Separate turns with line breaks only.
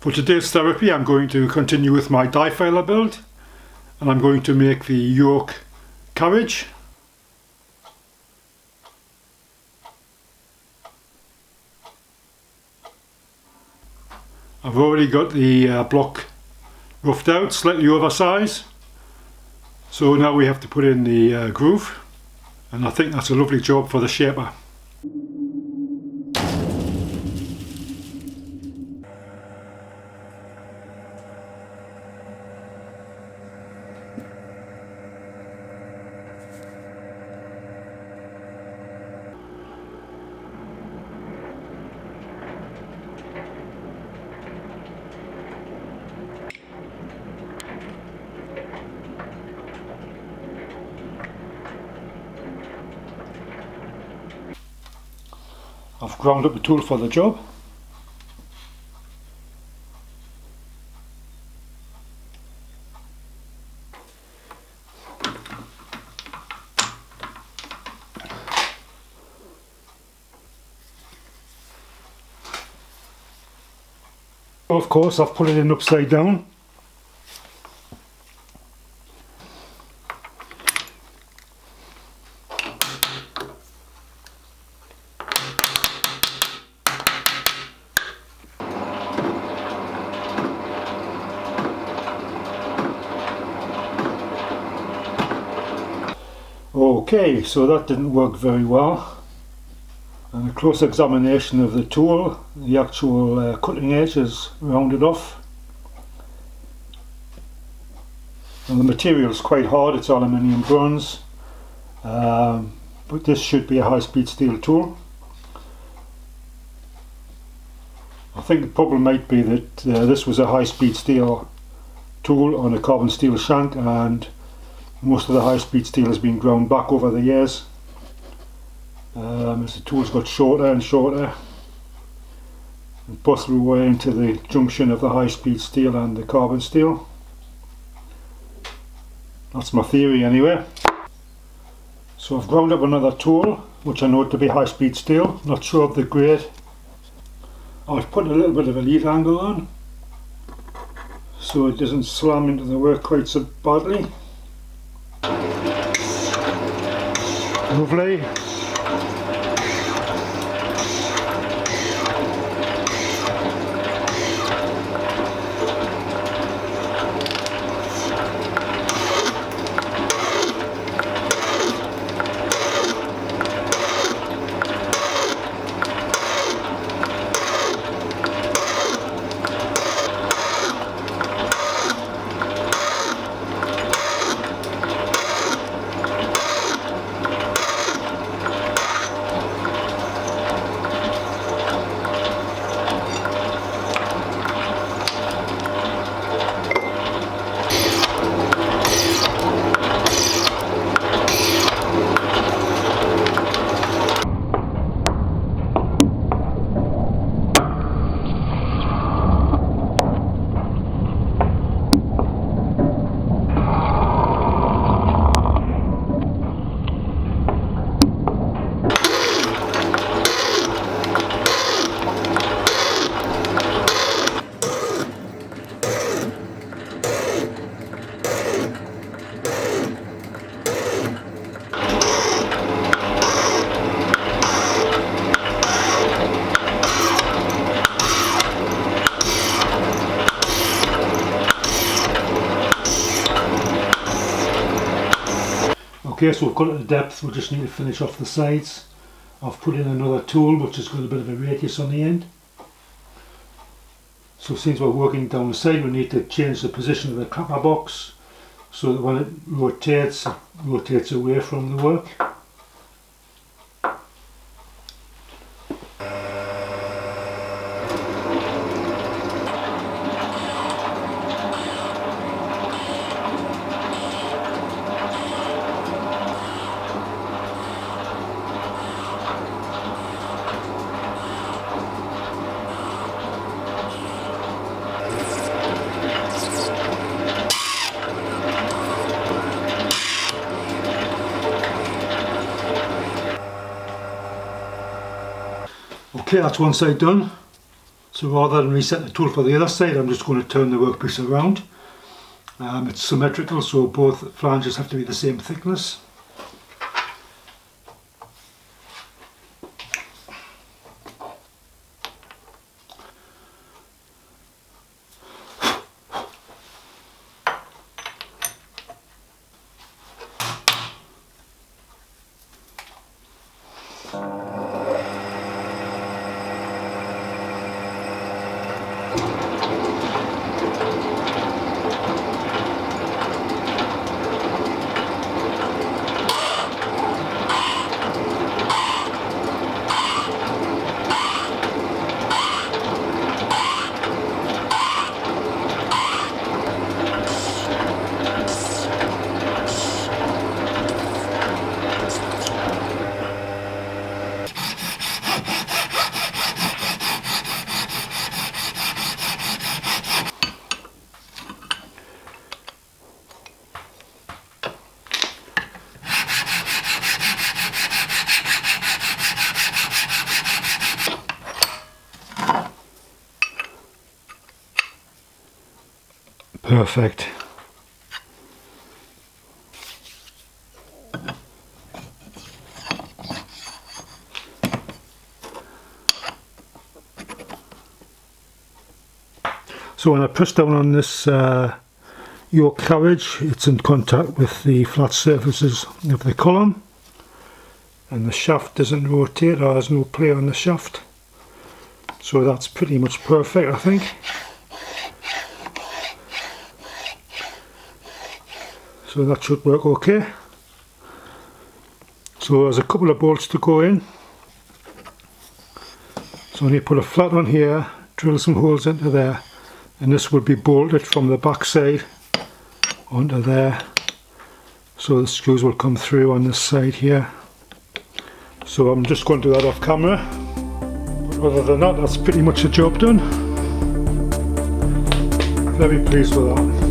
For today's therapy, I'm going to continue with my die filer build, and I'm going to make the Yoke carriage. I've already got the block roughed out, slightly oversized, so now we have to put in the groove, and I think that's a lovely job for the shaper. I've ground up the tool for the job. Of course, I've put it in upside down. Okay, so that didn't work very well, and a close examination of the tool, the actual cutting edge is rounded off, and the material is quite hard. It's aluminium bronze, but this should be a high-speed steel tool. I think the problem might be that this was a high-speed steel tool on a carbon steel shank, and most of the high-speed steel has been ground back over the years as the tools got shorter and shorter and possibly way into the junction of the high-speed steel and the carbon steel. That's my theory anyway. So I've ground up another tool which I know to be high-speed steel, not sure of the grade. I've put a little bit of a lead angle on so it doesn't slam into the work quite so badly. Lovely. Okay, so we've got it to depth, we just need to finish off the sides. I've put in another tool which has got a bit of a radius on the end. So since we're working down the side, we need to change the position of the clapper box so that when it rotates away from the work. Okay, that's one side done. So rather than reset the tool for the other side, I'm just going to turn the workpiece around. It's symmetrical, so both flanges have to be the same thickness. Perfect. So when I press down on this yoke carriage, it's in contact with the flat surfaces of the column, and the shaft doesn't rotate, or there's no play on the shaft. So that's pretty much perfect, I think. So that should work okay. So there's a couple of bolts to go in. So when you put a flat on here, drill some holes into there, and this will be bolted from the back side onto there. So the screws will come through on this side here. So I'm just going to do that off camera. But other than that, that's pretty much the job done. Very pleased with that.